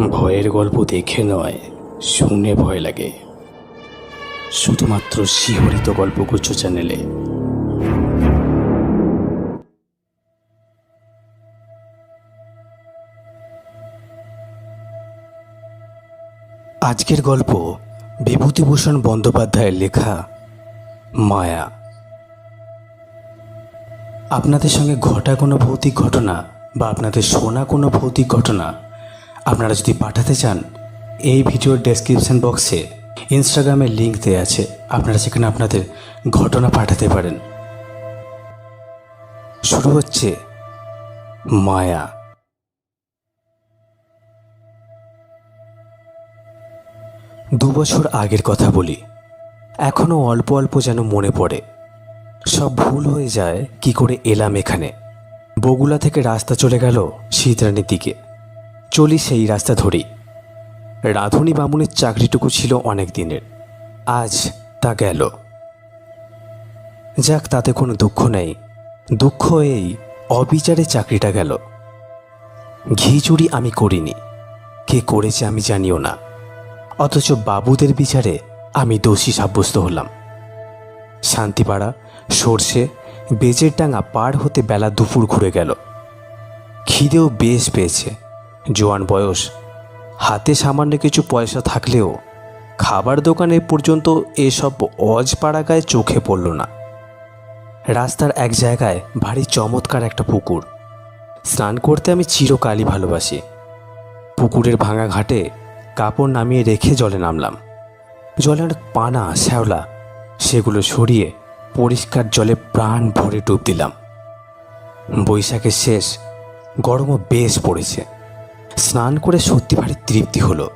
ভয়ের গল্প দেখে নয়, শুনে ভয় লাগে। শুধুমাত্র শিহরিত গল্পগুচ্ছ চ্যানেলে। আজকের গল্প বিভূতিভূষণ বন্দ্যোপাধ্যায়ের লেখা মায়া। আপনাদের সঙ্গে ঘটা কোনো ভৌতিক ঘটনা বা আপনাদের শোনা কোনো ভৌতিক ঘটনা আপনারা যদি পাঠাতে চান, এই ভিডিওর ডেসক্রিপশন বক্সে ইনস্টাগ্রামের লিঙ্ক দেওয়া আছে। আপনারা সেখানে আপনাদের ঘটনা পাঠাতে পারেন। শুরু হচ্ছে মায়া। 2 বছর আগের কথা বলি। এখনো অল্প অল্প যেন মনে পড়ে। সব ভুল হয়ে যায় কি করে এলাম এখানে। বগুলা থেকে রাস্তা চলে গেল শীতরানির দিকে। চলি সেই রাস্তা ধরেই। রাঁধুনি বামুনের চাকরিটুকু ছিল অনেক দিনের, আজ তা গেল। যাক, তাতে কোনো দুঃখ নেই। দুঃখ এই অবিচারে চাকরিটা গেল। ঘি চুরি আমি করিনি, কে করেছে আমি জানিও না, অথচ বাবুদের বিচারে আমি দোষী সাব্যস্ত হলাম। শান্তিপাড়া, সর্ষে, বেজের ডাঙা পার হতে বেলা দুপুর ঘুরে গেল। খিদেও বেশ পেয়েছে। জোয়ান বয়স, হাতে সামান্য কিছু পয়সা থাকলেও খাবার দোকানে পর্যন্ত এসব অজপাড়া গায়ে চোখে পড়ল না। রাস্তার এক জায়গায় ভারী চমৎকার একটা পুকুর। স্নান করতে আমি চিরকালই ভালোবাসি। পুকুরের ভাঙা ঘাটে কাপড় নামিয়ে রেখে জলে নামলাম। জলে অনেক পানা শ্যাওলা, সেগুলো সরিয়ে পরিষ্কার জলে প্রাণ ভরে ডুব দিলাম। বৈশাখের শেষ, গরমও বেশ পড়েছে। স্নান করে সত্যি ভারী তৃপ্তি হলো।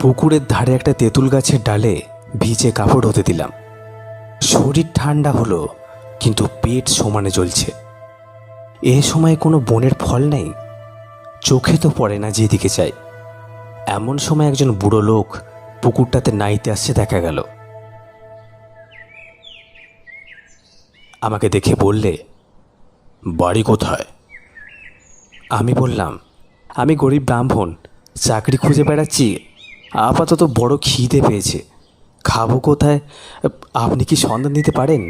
পুকুরের ধারে একটা তেঁতুল গাছের ডালে ভিজে কাপড় হতে দিলাম। শরীর ঠান্ডা হলো, কিন্তু পেট সমানে জ্বলছে। এ সময় কোনো বনের ফল নেই, চোখে তো পড়ে না যেদিকে চাই। এমন সময় একজন বুড়ো লোক পুকুরটাতে নাইতে আসছে দেখা গেল। আমাকে দেখে বললে, বাড়ি কোথায়? আমি বললাম, আমি গরিব ব্রাহ্মণ, চাকরি খুঁজে বেড়াচ্ছি। আপাতত বড় খিদে পেয়েছে, খাবো কোথায়? আপনি কি সন্ধান দিতে পারেন?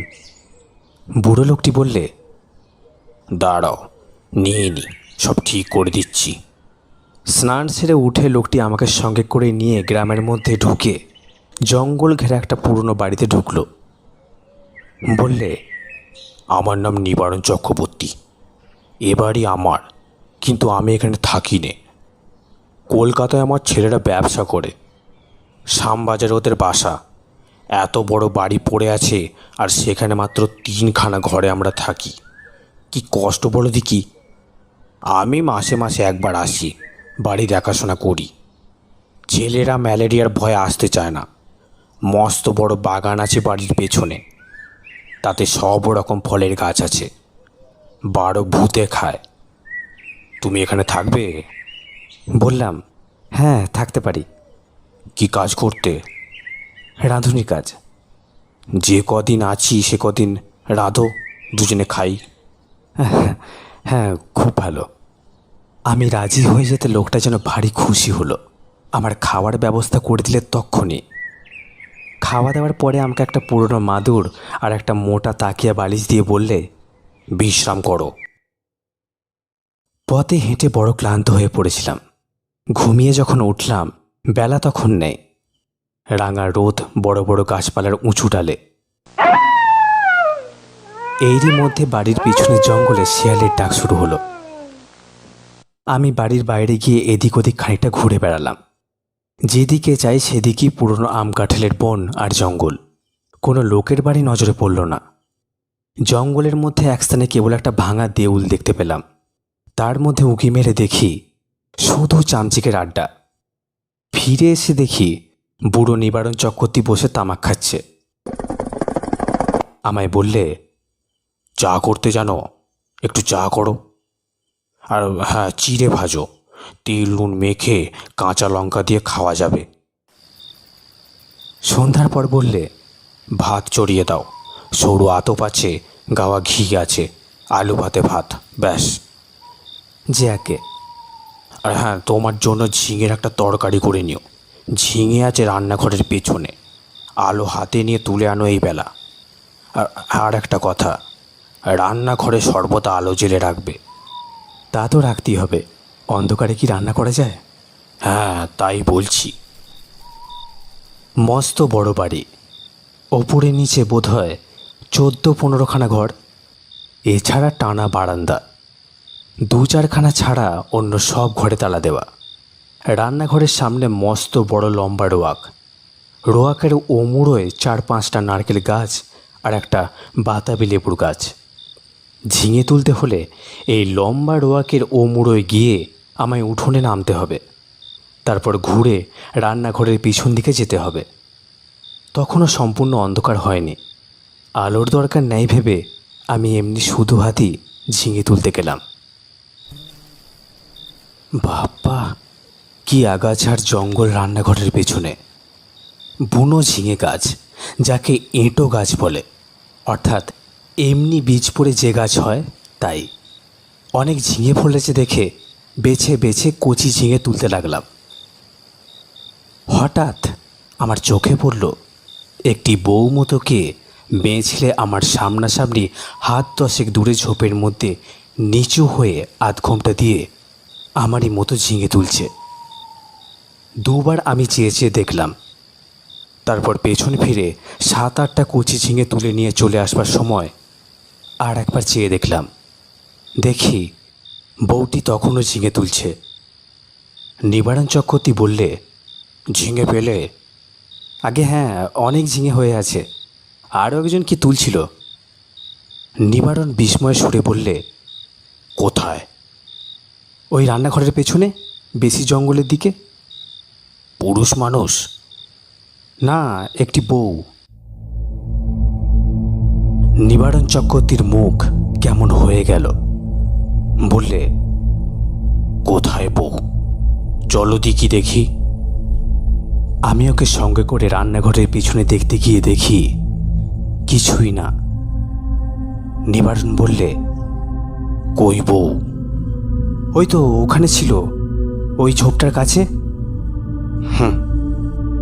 বুড়ো লোকটি বললে, দাঁড়াও, নিয়ে নি, সব ঠিক করে দিচ্ছি। স্নান সেরে উঠে লোকটি আমাকে সঙ্গে করে নিয়ে গ্রামের মধ্যে ঢুকে জঙ্গল ঘেরা একটা পুরনো বাড়িতে ঢুকলো। বললে, আমার নাম নিবারণ চক্রবর্তী। এ বাড়ি আমার, কিন্তু আমি এখানে থাকি নে। কলকাতায় আমার ছেলেরা ব্যবসা করে, শ্যামবাজারে ওদের বাসা। এত বড় বাড়ি পড়ে আছে, আর সেখানে মাত্র 3খানা ঘরে আমরা থাকি। কি কষ্ট বলো দেখি। আমি মাসে মাসে একবার আসি, বাড়ি দেখাশোনা করি। ছেলেরা ম্যালেরিয়ার ভয়ে আসতে চায় না। মস্ত বড় বাগান আছে বাড়ির পেছনে, তাতে সব রকম ফলের গাছ আছে। 12 ভূতে খায়। তুমি এখানে থাকবে? বললাম, হ্যাঁ, থাকতে পারি। কি কাজ করতে? রাঁধুনি কাজ। যে কদিন আছি সে কদিন রাঁধো, দুজনে খাই। হ্যাঁ, খুব ভালো। আমি রাজি হয়ে যেতে লোকটা যেন ভারী খুশি হলো। আমার খাওয়ার ব্যবস্থা করে দিলে তক্ষণি। খাওয়া দাওয়ার পরে আমাকে একটা পুরনো মাদুর আর একটা মোটা তাকিয়া বালিশ দিয়ে বললে, বিশ্রাম করো। পথে হেঁটে বড় ক্লান্ত হয়ে পড়েছিলাম। ঘুমিয়ে যখন উঠলাম, বেলা তখন নেই। রাঙা রোদ বড় বড় গাছপালার উঁচু ডালে। এরই মধ্যে বাড়ির পিছনে জঙ্গলে শিয়ালের ডাক শুরু হলো। আমি বাড়ির বাইরে গিয়ে এদিক ওদিক খানিকটা ঘুরে বেড়ালাম। যেদিকে যাই সেদিকেই পুরনো আম কাঁঠালের বন আর জঙ্গল। কোনো লোকের বাড়ি নজরে পড়ল না। জঙ্গলের মধ্যে এক স্থানে কেবল একটা ভাঙা দেউল দেখতে পেলাম। তার মধ্যে উঁকি মেরে দেখি শুধু চামচিকের আড্ডা। ফিরে এসে দেখি বুড়ো নিবারণ চক্রবর্তী বসে তামাক খাচ্ছে। আমায় বললে, চা করতে জানো? একটু চা করো। আর হ্যাঁ, চিড়ে ভাজো, তেল নুন মেখে কাঁচা লঙ্কা দিয়ে খাওয়া যাবে। সন্ধ্যার পর বললে, ভাত চড়িয়ে দাও, সরু আতপ আছে, গাওয়া ঘি আছে, আলু ভাতে ভাত, ব্যাস। যে একে আর হ্যাঁ, তোমার জন্য ঝিঙের একটা তরকারি করে নিও। ঝিঙে আছে রান্নাঘরের পেছনে, আলো হাতে নিয়ে তুলে আনো এই বেলা। আর একটা কথা, রান্নাঘরে সর্বদা আলো জেলে রাখবে। তা তো রাখতেই হবে, অন্ধকারে কি রান্না করা যায়? হ্যাঁ, তাই বলছি। মস্ত বড় বাড়ি, ওপরে নিচে বোধহয় 14-15খানা ঘর, এছাড়া টানা বারান্দা। 2-4খানা ছাড়া অন্য সব ঘরে তালা দেওয়া। রান্নাঘরের সামনে মস্ত বড় লম্বা রোয়াক, রোয়াকের ওমুড়োয় 4-5টা নারকেল গাছ আর একটা বাতাবি লেবুর গাছ। ঝিঙে তুলতে হলে এই লম্বা রোয়াকের ওমুড়োয় গিয়ে আমায় উঠোনে নামতে হবে, তারপর ঘুরে রান্নাঘরের পিছন দিকে যেতে হবে। তখনও সম্পূর্ণ অন্ধকার হয়নি। আলোর দরকার নেই ভেবে আমি এমনি শুধু হাতি ঝিঙে তুলতে গেলাম। বাপ্পা, কি আগাছার জঙ্গল রান্নাঘরের পেছনে! বুনো ঝিঙে গাছ, যাকে এঁটো গাছ বলে, অর্থাৎ এমনি বীজ পড়ে যে গাছ হয় তাই। অনেক ঝিঙে ফলেছে দেখে বেছে বেছে কচি ঝিঙে তুলতে লাগলাম। হঠাৎ আমার চোখে পড়ল একটি বউমতোকে মেয়ে ছেলে আমার সামনাসামনি হাত 10 দূরে ঝোপের মধ্যে নিচু হয়ে আধঘোমটা দিয়ে আমারই মতো ঝিঙে তুলছে। দুবার আমি চেয়ে চেয়ে দেখলাম, তারপর পেছন ফিরে 7-8টা কচি ঝিঙে তুলে নিয়ে চলে আসবার সময় আর একবার চেয়ে দেখলাম। দেখি বউটি তখনও ঝিঙে তুলছে। নিবারণ চক্রবর্তী বললে, ঝিঙে পেলে? আগে হ্যাঁ, অনেক ঝিঙে হয়ে আছে। আরও একজন কি তুলছিল। নিবারণ বিস্ময় সুরে বললে, কোথায়? ওই রান্নাঘরের পেছনে, বেশি জঙ্গলের দিকে। পুরুষ মানুষ? না, একটি বউ। নিবারণ চক্রবর্তীর মুখ কেমন হয়ে গেল। বললে, কোথায় বউ? চলো দিকি দেখি। আমি ওকে সঙ্গে করে রান্নাঘরের পিছনে দেখতে গিয়ে দেখি কিছুই না। নিবারণ বললে, কই বউ? ওই তো ওখানে ছিল, ওই ঝোপটার কাছে।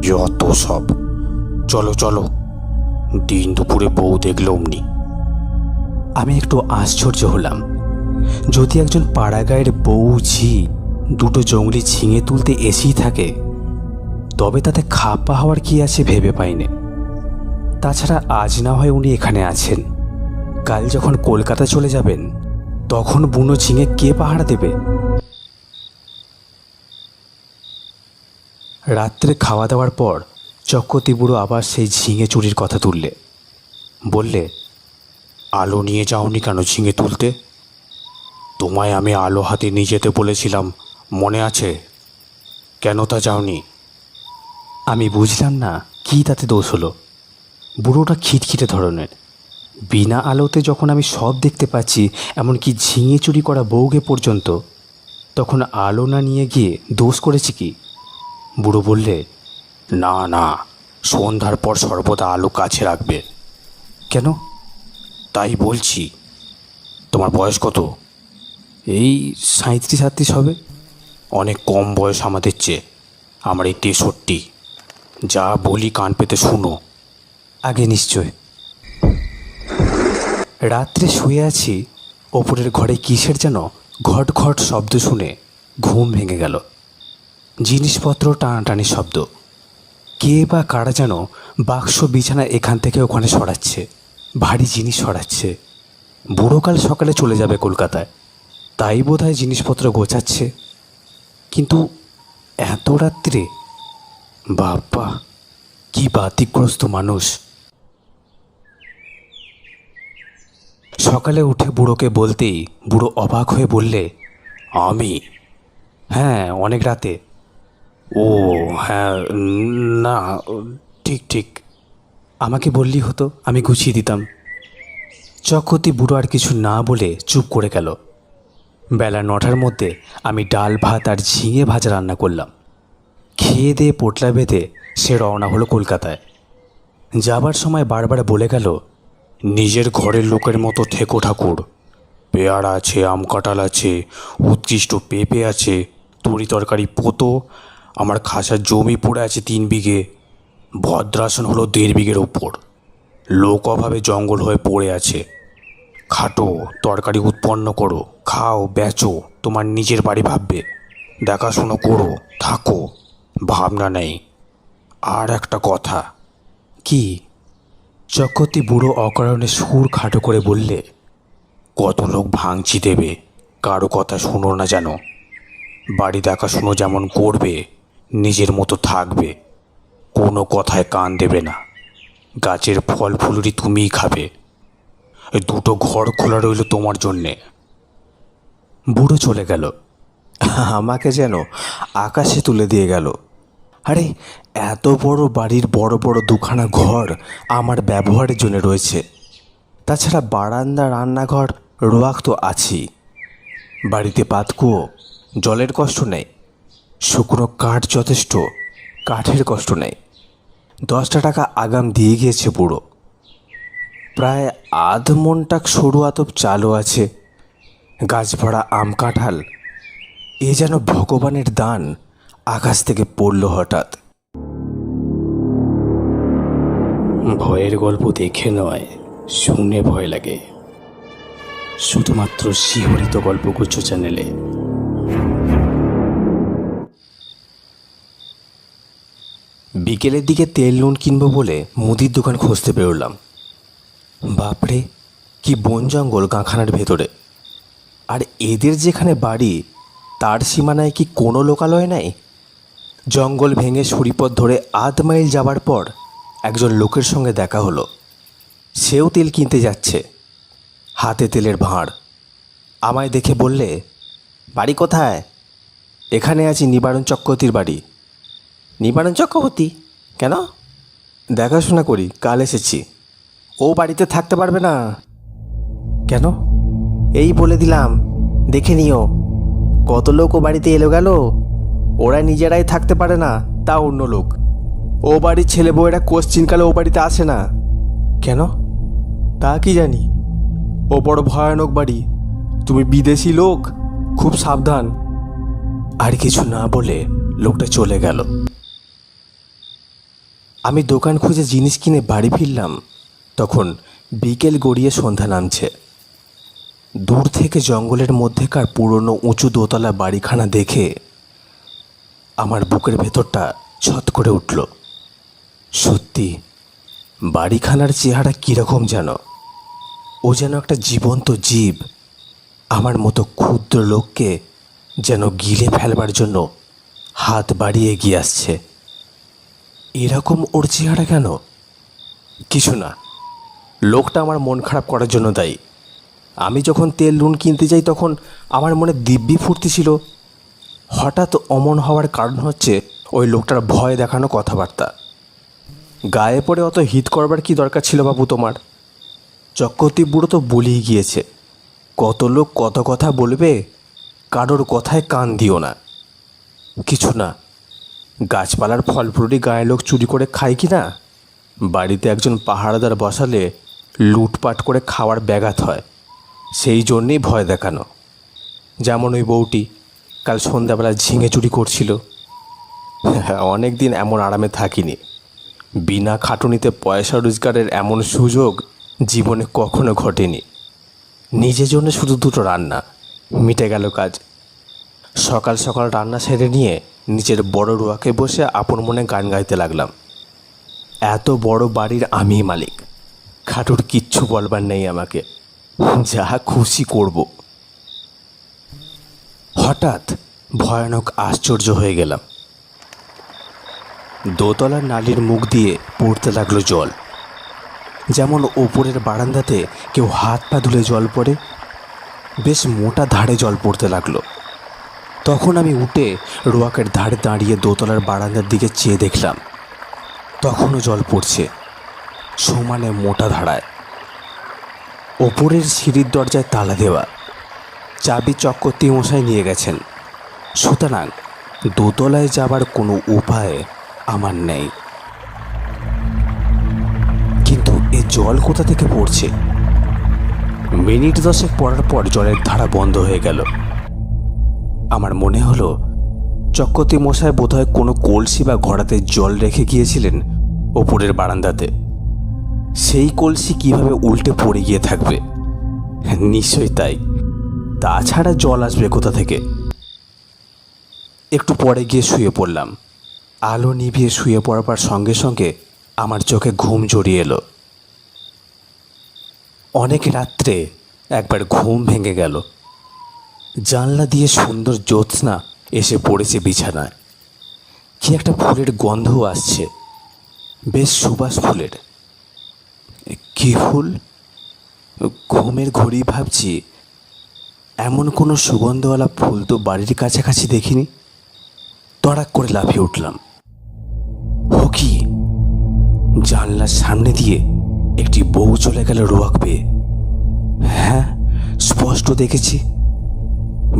যত সব। চলো চলো, দিন দুপুরে বউ দেখলে অমনি। আমি একটু আশ্চর্য হলাম। যদি একজন পাড়াগাঁয়ের বউ ঝি দুটো জঙ্গলি ঝিঙে তুলতে এসেই থাকে, তবে তাতে খাপা হওয়ার কি আছে ভেবে পাইনি। তাছাড়া আজ না হয় উনি এখানে আছেন, কাল যখন কলকাতা চলে যাবেন তখন বুনো ঝিঙে কে পাহারা দেবে? রাত্রে খাওয়া দাওয়ার পর চক্রবর্তী বুড়ো আবার সেই ঝিঙে চুরির কথা তুললে। বললে, আলো নিয়ে যাওনি কেন ঝিঙে তুলতে? তোমায় আমি আলো হাতে নিয়ে যেতে বলেছিলাম, মনে আছে? কেন তা যাওনি? আমি বুঝলাম না কি তাতে দোষ হলো। বুড়োটা খিটখিটে ধরনের। বিনা আলোতে যখন আমি সব দেখতে পাচ্ছি, এমনকি ঝিঙে চুরি করা বউকে পর্যন্ত, তখন আলো না নিয়ে গিয়ে দোষ করেছি কি? বুড়ো বললে, না না, সন্ধ্যার পর সর্বদা আলো কাছে রাখবে। কেন? তাই বলছি। তোমার বয়স কত? এই 37-38 হবে। অনেক কম বয়স আমাদের চেয়ে। আমার এই 63। যা বলি কান পেতে শুনো। আগে নিশ্চয়। রাত্রে শুয়ে আছি, ওপরের ঘরে কিসের যেন ঘট ঘট শব্দ শুনে ঘুম ভেঙে গেল। জিনিসপত্র টানাটানি শব্দ। কে বা কারা যেন বাক্স বিছানা এখান থেকে ওখানে সরাচ্ছে, ভারী জিনিস সরাচ্ছে। বুড়োকাল সকালে চলে যাবে কলকাতায়, তাই বোধহয় জিনিসপত্র গোছাচ্ছে। কিন্তু এত রাত্রে? বাবা, কি বাতিগ্রস্ত মানুষ। সকালে উঠে বুড়োকে বলতেই বুড়ো অবাক হয়ে বললে, আমি? হ্যাঁ, অনেক রাতে। ও হ্যাঁ, না, ঠিক ঠিক। আমাকে বললেই হতো, আমি গুছিয়ে দিতাম। চক্রবর্তী বুড়ো আর কিছু না বলে চুপ করে গেল। বেলা 9টার মধ্যে আমি ডাল ভাত আর ঝিঙে ভাজা রান্না করলাম। খেয়ে দিয়ে পোটলা বেঁধে সে রওনা হলো কলকাতায়। যাবার সময় বারবার বলে গেল, নিজের ঘরের লোকের মতো থেকো ঠাকুর। পেয়ারা আছে, আম কাঁঠাল আছে, উৎকৃষ্ট পেঁপে আছে, তরি তরকারি পোতো, আমার খাসার জমি পড়ে আছে 3 বিঘে, ভদ্রাসন হলো 1.5 বিঘের ওপর, লোক অভাবে জঙ্গল হয়ে পড়ে আছে। খাটো, তরকারি উৎপন্ন করো, খাও, বেচো, তোমার নিজের বাড়ি ভাববে, দেখাশুনো করো, থাকো, ভাবনা নেই। আর একটা কথা। কি? চক্রবর্তী বুড়ো অকারণে সুর খাটো করে বললে, কত লোক ভাঙচি দেবে, কারো কথা শুনো না যেন। বাড়ি দেখাশুনো যেমন করবে, নিজের মতো থাকবে, কোনো কথায় কান দেবে না। গাছের ফল ফুলুরি তুমিই খাবে। 2টো ঘর খোলা রইল তোমার জন্যে। বুড়ো চলে গেল, আমাকে যেন আকাশে তুলে দিয়ে গেল। আরে, এত বড় বাড়ির বড় বড় 2খানা ঘর আমার ব্যবহারের জন্য রয়েছে, তাছাড়া বারান্দা, রান্নাঘর, রোয়াক তো আছেই। বাড়িতে পাতকুয়ো, জলের কষ্ট নেই, শুকনো কাঠ যথেষ্ট, কাঠের কষ্ট নেই। 10টা টাকা আগাম দিয়ে গিয়েছে বুড়ো। প্রায় 1/2 মণ টাক সরু আতপ চালও আছে, গাছ ভরা আম কাঁঠাল। এ যেন ভগবানের দান আকাশ থেকে পড়ল হঠাৎ। ভয়ের গল্প দেখে নয়, শুনে ভয় লাগে, শুধুমাত্র শিহরিত গল্পগুচ্ছ চ্যানেলে। বিকেলের দিকে তেল নুন কিনবো বলে মুদির দোকান খুঁজতে বেরোলাম। বাপরে, কি বন জঙ্গল গাঁখানার ভেতরে! আর এদের যেখানে বাড়ি, তার সীমানায় কি কোনো লোকালয় নাই? জঙ্গল ভেঙে সুরিপথ ধরে 1/2 মাইল যাবার পর একজন লোকের সঙ্গে দেখা হলো। সেও তেল কিনতে যাচ্ছে, হাতে তেলের ভাঁড়। আমায় দেখে বললে, বাড়ি কোথায়? এখানে আছি নিবারণ চক্রবর্তীর বাড়ি। নিবারণ চক্রবর্তী? কেন? দেখাশোনা করি, কাল এসেছি। ও বাড়িতে থাকতে পারবে না। কেন? এই বলে দিলাম, দেখে নিও। কত লোক ও বাড়িতে এলো গেল, ওরা নিজেরাই থাকতে পারে না, তা অন্য লোক। ও বাড়ির ছেলে বউয়েরা কোশ্চিনকালে ও বাড়িতে আসে না। কেন? তা কি জানি। ও বড় ভয়ানক বাড়ি, তুমি বিদেশি লোক, খুব সাবধান। আর কিছু না বলে লোকটা চলে গেল। আমি দোকান খুঁজে জিনিস কিনে বাড়ি ফিরলাম, তখন বিকেল গড়িয়ে সন্ধ্যা নামছে। দূর থেকে জঙ্গলের মধ্যেকার পুরনো উঁচু দোতলা বাড়িখানা দেখে আমার বুকের ভেতরটা ছট করে উঠল। সত্যি, বাড়িখানার চেহারা কীরকম যেন, ও যেন একটা জীবন্ত জীব, আমার মতো ক্ষুদ্র লোককে যেন গিলে ফেলবার জন্য হাত বাড়িয়ে এগিয়ে আসছে। এরকম ওর চেহারা কেন? কিছু না, লোকটা আমার মন খারাপ করার জন্য দায়ী। আমি যখন তেল নুন কিনতে যাই তখন আমার মনে দিব্যি ফুর্তি ছিল। হঠাৎ অমন হওয়ার কারণ হচ্ছে ওই লোকটার ভয় দেখানো কথাবার্তা। গায়ে পড়ে অত হিত করবার কি দরকার ছিল বাবু তোমার? চক্রবর্তী বুড়ো তো বলেই গিয়েছে, কত লোক কত কথা বলবে, কারোর কথায় কান দিও না। কিছু না, গাছপালার ফল ফ্রুটি গায়ে লোক চুরি করে খায় কি না? বাড়িতে একজন পাহারাদার বসালে লুটপাট করে খাওয়ার ব্যাঘাত হয়, সেই জন্যেই ভয় দেখানো। যেমন ওই বউটি কাল সন্ধ্যাবেলা ঝিঙে চুরি করছিল। অনেক দিন এমন আরামে থাকিনি। বিনা খাটুনিতে পয়সা রোজগারের এমন সুযোগ জীবনে কখনো ঘটেনি। নিজের জন্য শুধু 2টো রান্না, মিটে গেল কাজ। সকাল সকাল রান্না সেরে নিয়ে নিচের বড় রোয়াকে বসে আপন মনে গান গাইতে লাগলাম। এত বড় বাড়ির আমিই মালিক, খাটুর কিচ্ছু বলবার নেই আমাকে, যা খুশি করব। হঠাৎ ভয়ানক আশ্চর্য হয়ে গেলাম। দোতলার নালির মুখ দিয়ে পড়তে লাগলো জল, যেমন ওপরের বারান্দাতে কেউ হাত পা ধুলে জল পড়ে। বেশ মোটা ধারে জল পড়তে লাগলো। তখন আমি উঠে রোয়াকের ধারে দাঁড়িয়ে দোতলার বারান্দার দিকে চেয়ে দেখলাম, তখনও জল পড়ছে, সমানে মোটা ধারায়। ওপরের সিঁড়ির দরজায় তালা দেওয়া, চাবি চক্রবর্তী মশাই নিয়ে গেছেন, সুতরাং দোতলায় যাবার কোনো উপায় আমার নেই। কিন্তু এ জল কোথা থেকে পড়ছে? মিনিট 10 পড়ার পর জলের ধারা বন্ধ হয়ে গেল। আমার মনে হলো চক্রবর্তী মশাই বোধহয় কোনো কলসি বা ঘড়াতে জল রেখে গিয়েছিলেন ওপরের বারান্দাতে। সেই কলসি কিভাবে উল্টে পড়ে গিয়ে থাকবে? নিশ্চয়ই তাই, তাছাড়া জল আসবে কোথা থেকে? একটু পরে গিয়ে শুয়ে পড়লাম। আলো নিভিয়ে শুয়ে পড়ার সঙ্গে সঙ্গে আমার চোখে ঘুম জড়িয়ে এলো। অনেক রাত্রে একবার ঘুম ভেঙে গেল। জানলা দিয়ে সুন্দর জ্যোৎস্না এসে পড়েছে বিছানায়। কি একটা ফুলের গন্ধ আসছে, বেশ সুবাস ফুলের। কি ফুল? ঘুমের ঘড়ি ভাবছি, এমন কোনো সুগন্ধওয়ালা ফুল তো বাড়ির কাছাকাছি দেখিনি। তড়াক করে লাফিয়ে উঠলাম। ও কি! জানলার সামনে দিয়ে একটি বউ চলে গেল রোয়াক পেয়ে। হ্যাঁ, স্পষ্ট দেখেছি,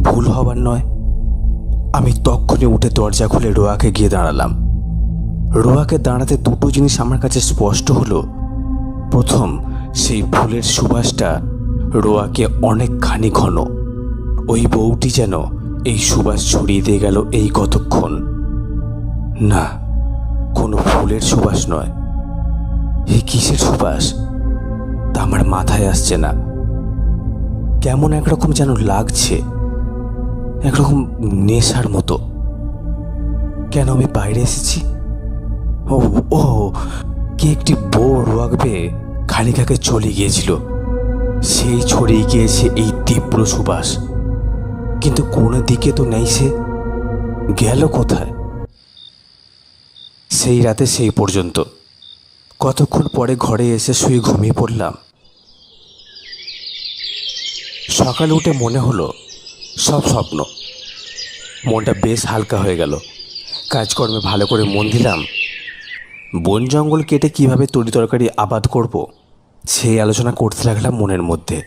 ভুল হবার নয়। আমি তক্ষুনি উঠে দরজা খুলে রোয়াকে গিয়ে দাঁড়ালাম। রোয়াকে দাঁড়াতে দুটো জিনিস আমার কাছে স্পষ্ট হলো। প্রথম, সেই ফুলের সুবাসটা রোয়াকে অনেকখানি ঘন। ওই বউটি যেন এই সুবাস ছড়িয়ে দিয়ে গেল এই কতক্ষণ। না, কোনো ফুলের সুবাস নয়। এই কিসের সুবাস তা আমার মাথায় আসছে না। কেমন একরকম যেন লাগছে, একরকম নেশার মতো। কেন আমি বাইরে এসেছি? ও ও কে একটি বউ রোয়াকবে খালি খাকে চলে গিয়েছিল, সেই ছড়িয়ে গিয়েছে এই তীব্র সুবাস। কিন্তু কোনো দিকে তো নেই, সে গেল কোথায়? সেই রাতে সেই পর্যন্ত। কতক্ষণ পরে ঘরে এসে শুয়ে ঘুমিয়ে পড়লাম। সকালে উঠে মনে হলো সব স্বপ্ন। মনটা বেশ হালকা হয়ে গেল। কাজকর্মে ভালো করে মন দিলাম। বন জঙ্গল কেটে কিভাবে তরি তরকারি আবাদ করব, সেই আলোচনা করতে লাগলাম মনের মধ্যে।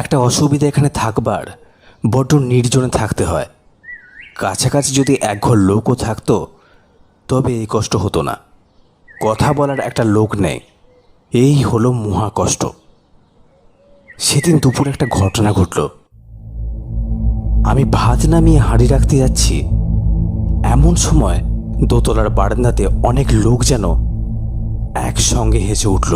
একটা অসুবিধা এখানে থাকবার, বড্ড নির্জনে থাকতে হয়। কাছাকাছি যদি একঘর লোকও থাকতো তবে এই কষ্ট হতো না। কথা বলার একটা লোক নেই, এই হলো মহা কষ্ট। সেদিন দুপুরে একটা ঘটনা ঘটল। আমি ভাত নামিয়ে হাঁড়ি রাখতে যাচ্ছি, এমন সময় দোতলার বারান্দাতে অনেক লোক যেন একসঙ্গে হেসে উঠল।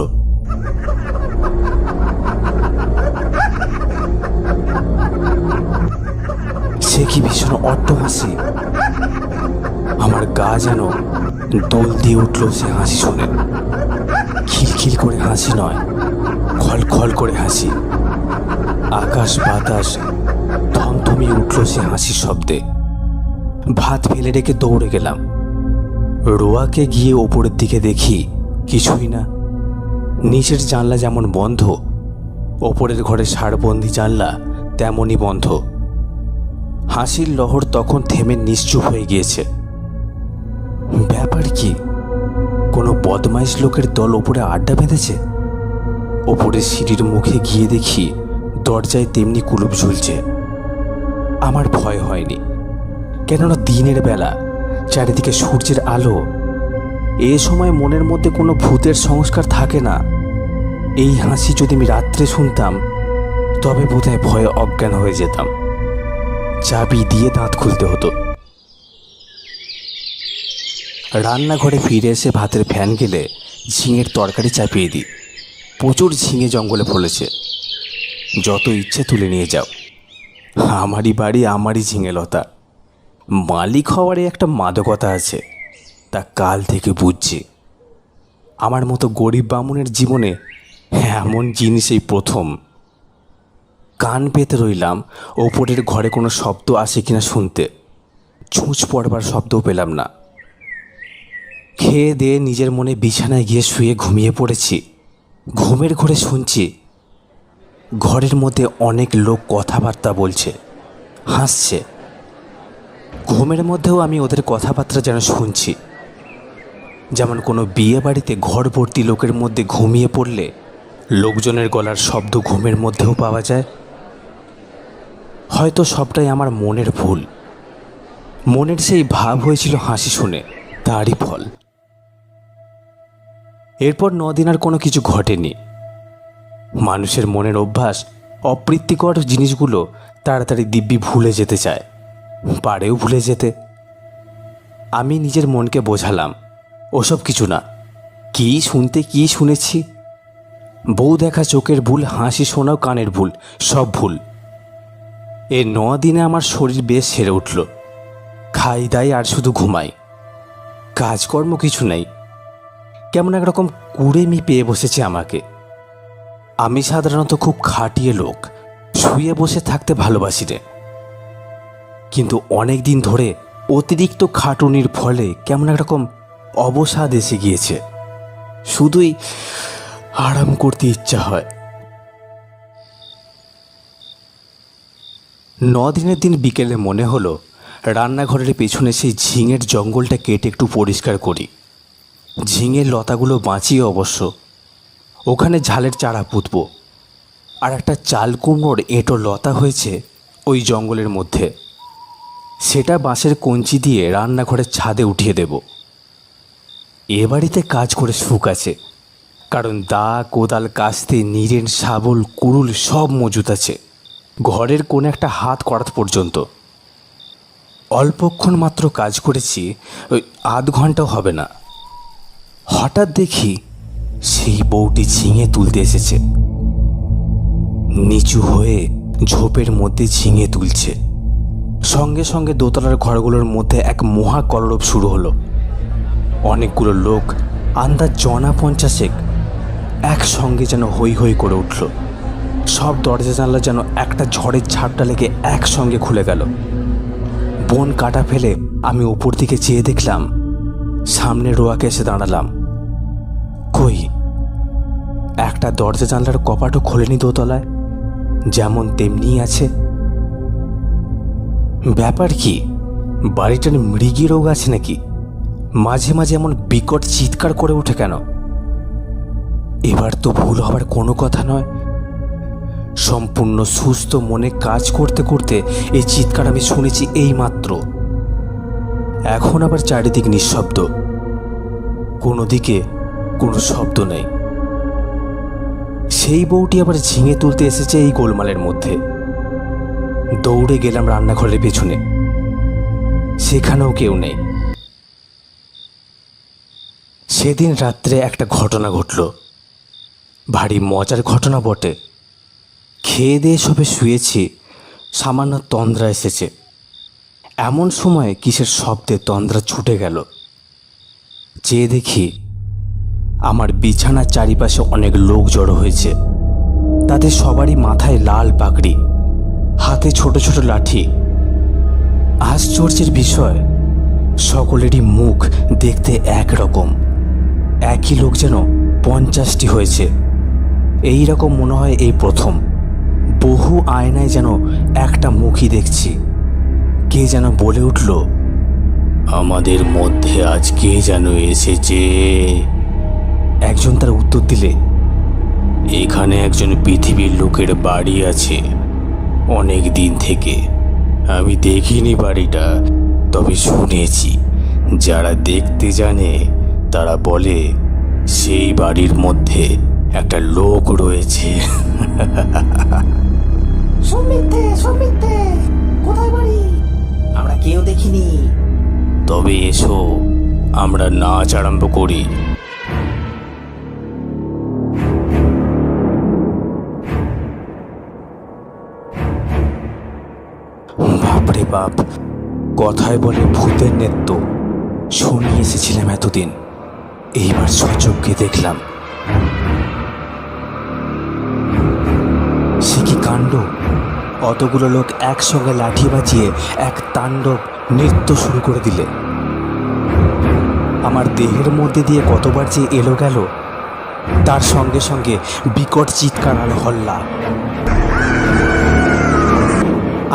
সে কি ভীষণ অট্ট হাসি! আমার গা যেন দোল দিয়ে উঠল সে হাসি শুনে। খিলখিল করে হাসি নয়, খলখল করে হাসি। আকাশ বাতাস থমথমিয়ে উঠল সে হাসির শব্দে। ভাত ফেলে রেখে দৌড়ে গেলাম। রোয়াকে গিয়ে ওপরের দিকে দেখি, কিছুই না। নিচের জানলা যেমন বন্ধ, ওপরের ঘরে ষাঁড়বন্দি জানলা তেমনই বন্ধ। হাসির লহর তখন থেমে নিশ্চুপ হয়ে গিয়েছে। ব্যাপার কি? কোনো বদমাইশ লোকের দল ওপরে আড্ডা বেঁধেছে। ওপরে সিঁড়ির মুখে গিয়ে দেখি দরজায় তেমনি কুলুপ ঝুলছে। আমার ভয় হয়নি, কেননা দিনের বেলা, চারিদিকে সূর্যের আলো। এ সময় মনের মধ্যে কোনো ভূতের সংস্কার থাকে না। এই হাসি যদি আমি রাত্রে শুনতাম তবে বোধহয় ভয়ে অজ্ঞান হয়ে যেতাম। চাবি দিয়ে দাঁত খুলতে হতো। রান্নাঘরে ফিরে এসে ভাতের ফ্যান গেলে ঝিঙের তরকারি চাপিয়ে দিই। প্রচুর ঝিঙে জঙ্গলে ফলেছে, যত ইচ্ছে তুলে নিয়ে যাও। আমারই বাড়ি, আমারই ঝিঙে লতা। মালিক হওয়ারই একটা মাদকতা আছে, তা কাল থেকে বুঝছি। আমার মতো গরিব বামুনের জীবনে এমন জিনিস এই প্রথম। কান পেতে রইলাম ওপরের ঘরে কোনো শব্দ আসে কিনা শুনতে। ছুঁচ পড়বার শব্দও পেলাম না। খেয়ে দিয়ে নিজের মনে বিছানায় গিয়ে শুয়ে ঘুমিয়ে পড়েছি। ঘুমের ঘরে শুনছি ঘরের মধ্যে অনেক লোক কথাবার্তা বলছে, হাসছে। ঘুমের মধ্যেও আমি ওদের কথাবার্তা যেন শুনছি। যেমন কোনো বিয়ে বাড়িতে ঘর ভর্তি লোকের মধ্যে ঘুমিয়ে পড়লে লোকজনের গলার শব্দ ঘুমের মধ্যেও পাওয়া যায়। হয়তো সবটাই আমার মনের ভুল। মনের সেই ভাব হয়েছিল হাসি শুনে, তারই ফল। এরপর 9 দিন আর কোনো কিছু ঘটেনি। মানুষের মনের অভ্যাস অপ্রীতিকর জিনিসগুলো তাড়াতাড়ি দিব্যি ভুলে যেতে চায়। পারেও ভুলে যেতে। আমি নিজের মনকে বোঝালাম ওসব কিছু না, কি শুনতে কি শুনেছি। বউ দেখা চোখের ভুল, হাসি শোনাও কানের ভুল, সব ভুল। এ 9 দিনে আমার শরীর বেশ সেরে উঠল। খাই দাই আর শুধু ঘুমাই, কাজকর্ম কিছু নেই। কেমন একরকম কুড়েমি পেয়ে বসেছে আমাকে। আমি সাধারণত খুব খাটিয়ে লোক, শুয়ে বসে থাকতে ভালোবাসি রে। কিন্তু অনেক দিন ধরে অতিরিক্ত খাটুনির ফলে কেমন একরকম অবসাদ এসে গিয়েছে। শুধুই আরাম করতে ইচ্ছা হয়। 9 দিনের দিন বিকেলে মনে হলো রান্নাঘরের পেছনে সেই ঝিঙের জঙ্গলটা কেটে একটু পরিষ্কার করি। ঝিঙের লতাগুলো বাঁচিয়ে অবশ্য ওখানে ঝালের চারা পুঁতব। আর একটা চাল কুমড়োর এঁটো লতা হয়েছে ওই জঙ্গলের মধ্যে, সেটা বাঁশের কঞ্চি দিয়ে রান্নাঘরের ছাদে উঠিয়ে দেব। এ বাড়িতে কাজ করে সুখ আছে, কারণ দা, কোদাল, কাস্তে, নিরেন, শাবল, কুড়ুল সব মজুত আছে, ঘরের কোণে একটা হাত করাত পর্যন্ত। অল্পক্ষণ মাত্র কাজ করেছি, ওই আধ ঘন্টাও হবে না। হঠাৎ দেখি সেই বউটি ঝিঙে তুলতে এসেছে। নিচু হয়ে ঝোপের মধ্যে ঝিঙে তুলছে। সঙ্গে সঙ্গে দোতলার ঘরগুলোর মধ্যে এক মহা কলরব শুরু হলো। অনেকগুলো লোক, আন্দাজ 50 একসঙ্গে যেন হই হই করে উঠল। সব দরজা জানলা যেন একটা ঝড়ের ঝাপটা লেগে একসঙ্গে খুলে গেল। বন কাটা ফেলে আমি উপর দিকে চেয়ে দেখলাম, সামনে রোয়াকে এসে দাঁড়ালাম। কই, একটা দরজা জানলার কপাটও খোলেনি দোতলায়, যেমন তেমনিই আছে। ব্যাপার কি, বাড়িটার মৃগী রোগ আছে নাকি? মাঝে মাঝে এমন বিকট চিৎকার করে ওঠে কেন? এবার তো ভুল হবার কোনো কথা নয়। সম্পূর্ণ সুস্থ মনে কাজ করতে করতে এই চিৎকার আমি শুনেছি এই মাত্র। এখন আবার চারিদিক নিঃশব্দ, কোনো দিকে কোনো শব্দ নেই। সেই বউটি আবার ঝিঙে তুলতে এসেছে এই গোলমালের মধ্যে। দৌড়ে গেলাম রান্নাঘরের পেছনে, সেখানেও কেউ নেই। সেদিন রাত্রে একটা ঘটনা ঘটল, ভারী মজার ঘটনা বটে। খেয়ে দিয়ে সবে শুয়েছি, সামান্য তন্দ্রা এসেছে। এমন সময় কিসের শব্দে তন্দ্রা ছুটে গেল। চেয়ে দেখি আমার বিছানার চারিপাশে অনেক লোক জড়ো হয়েছে। তাদের সবারই মাথায় লাল পাগড়ি, হাতে ছোট ছোট লাঠি। আশ্চর্যের বিষয়, সকলেরই মুখ দেখতে একরকম। একই লোক যেন 50টি হয়েছে। এই রকম মনে হয় এই প্রথম। বহু আয়নায় যেন একটা মুখই দেখছি। কে যেন বলে উঠল, আমাদের মধ্যে আজ কে যেন এসেছে। একজন তার উত্তর দিলে, এখানে একজন পৃথিবীর লোকের বাড়ি আছে অনেক দিন থেকে। আমি দেখিনি বাড়িটা, তবে শুনেছি। যারা দেখতে জানে তারা বলে সেই বাড়ির মধ্যে একটা লোক রয়েছে। কোথায় বাড়ি? আমরা কেউ দেখিনি। তবে এসো, আমরা নাচ আরম্ভ করি। বাপরে বাপ, কথায় বলে ভূতের নৃত্য শুনিয়ে এসেছিলাম এতদিন, এইবার সচক্ষে দেখলাম। সে কি কাণ্ড! অতগুলো লোক একসঙ্গে লাঠি বাজিয়ে এক তাণ্ডব নৃত্য শুরু করে দিলে। আমার দেহের মধ্যে দিয়ে কতবার যে এলো গেল, তার সঙ্গে সঙ্গে বিকট চিৎকার আর হল্লা।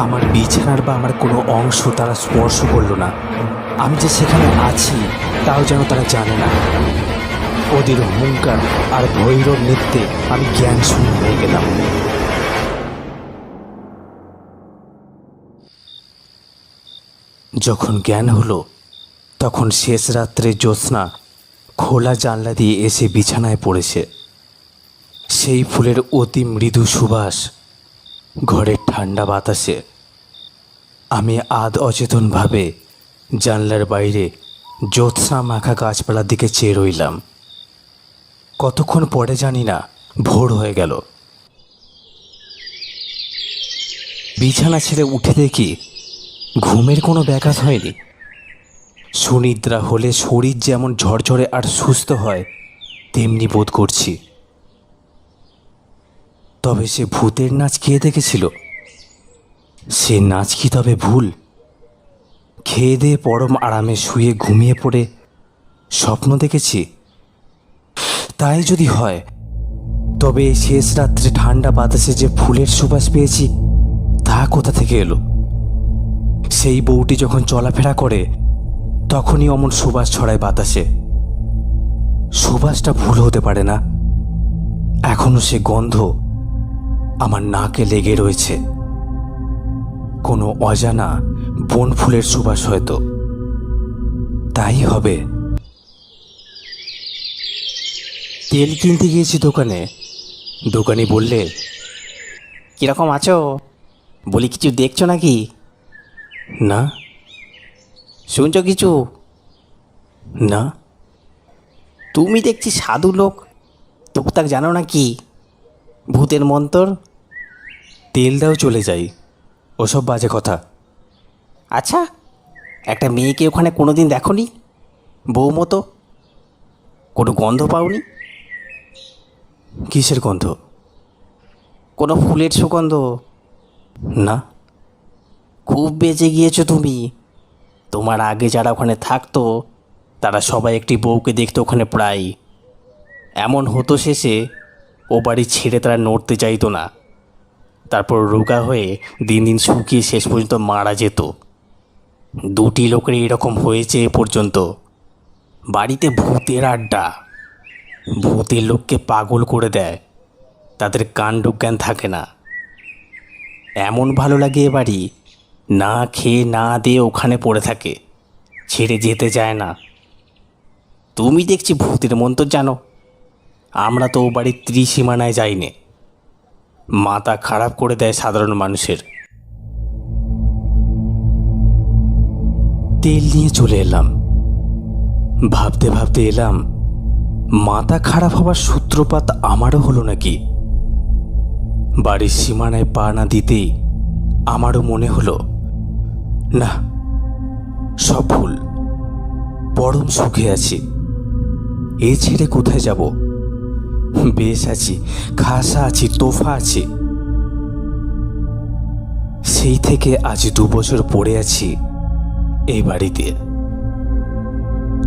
আমার বিছানার বা আমার কোনো অংশ তারা স্পর্শ করল না। আমি যে সেখানে আছি তাও যেন তারা জানে না। ওদের হুঙ্কার আর ভৈরব নৃত্যে আমি জ্ঞান শূন্য হয়ে গেলাম। যখন জ্ঞান হলো, তখন শেষ রাত্রে জ্যোৎস্না খোলা জানলা দিয়ে এসে বিছানায় পড়েছে। সেই ফুলের অতি মৃদু সুবাস ঘরের ঠান্ডা বাতাসে আমি আধ অচেতনভাবে জানলার বাইরে জ্যোৎস্না মাখা গাছপালার দিকে চেয়ে রইলাম। কতক্ষণ পরে জানি না ভোর হয়ে গেল। বিছানা ছেড়ে উঠে দেখি ঘুমের কোনো ব্যাঘাত হয়নি। সুনিদ্রা হলে শরীর যেমন ঝরঝরে আর সুস্থ হয় তেমনি বোধ করছি। তবে সে ভূতের নাচ কে দেখেছিল? সে নাচ কি তবে ভুল? খেয়ে দিয়ে পরম আরামে শুয়ে ঘুমিয়ে পড়ে স্বপ্ন দেখেছি? তাই যদি হয় তবে শেষ রাত্রে ঠান্ডা বাতাসে যে ফুলের সুবাস পেয়েছি তা কোথা থেকে এলো? সেই বউটি যখন চলাফেরা করে তখনই অমন সুবাস ছড়ায় বাতাসে। সুবাসটা ভুল হতে পারে না। এখনো সে গন্ধ আমার নাকে লেগে রয়েছে। কোনো অজানা বন ফুলের সুবাস হয়তো। তাই হবে। তেল কিনতে গিয়েছি দোকানে। দোকানি বললে, কীরকম আছো? বলি, কিছু দেখছো নাকি? না। শুনছো কিছু? না। তুমি দেখছি সাধু লোক, টুকটাক জানো নাকি ভূতের মন্তর? তেল দাও চলে যাই, ওসব বাজে কথা। আচ্ছা, একটা মেয়েকে ওখানে কোনো দিন দেখোনি? বউ মতো কোনো গন্ধ পাওনি? কিসের গন্ধ? কোনো ফুলের সুগন্ধ? না। খুব বেঁচে গিয়েছো তুমি। তোমার আগে যারা ওখানে থাকতো তারা সবাই একটি বউকে দেখতো ওখানে প্রায়। এমন হতো শেষে ও বাড়ি ছেড়ে তারা নড়তে চাইতো না। তারপর রোগা হয়ে দিন দিন শুকিয়ে শেষ পর্যন্ত মারা যেত। দুটি লোকের এরকম হয়েছে এ পর্যন্ত। বাড়িতে ভূতের আড্ডা। ভূতের লোককে পাগল করে দেয়, তাদের কাণ্ডজ্ঞান থাকে না। এমন ভালো লাগে এ বাড়ি, না খেয়ে না দিয়ে ওখানে পড়ে থাকে, ছেড়ে যেতে চায় না। তুমি দেখছি ভূতের মন্তর জানো। আমরা তো ও বাড়ির ত্রিসীমানায় যাইনি। মাথা খারাপ করে দেয় সাধারণ মানুষের। তেল নিয়ে চলে এলাম। ভাবতে ভাবতে এলাম, মাথা খারাপ হবার সূত্রপাত আমারও হলো নাকি? বাড়ির সীমানায় পা না দিতেই আমারও মনে হলো, না, সব ভুল। পরম সুখে আছি, এ ছেড়ে কোথায় যাব? বেশ আছি, খাসা আছি, তোফা আছি। সেই থেকে আজ 2 বছর পড়ে আছি এই বাড়িতে।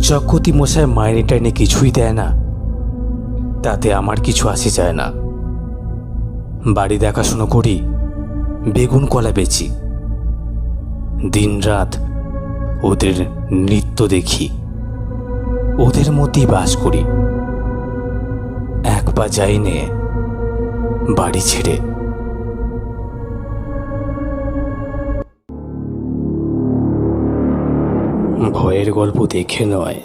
চক্রবর্তী মশাই মাইনে টাইনে কিছুই দেয় না, তাতে আমার কিছু আসে যায় না। বাড়ি দেখাশুনো করি, বেগুন কলা বেচি, দিনরাত ওদের নৃত্য দেখি, ওদের মধ্যেই বাস করি। এক পা যাইনে বাড়ি ছেড়ে। ভয়ের গল্প দেখে নয়,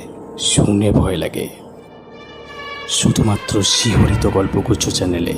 শুনে ভয় লাগে। শুধুমাত্র শিহরিত গল্পগুচ্ছ চ্যানেলে।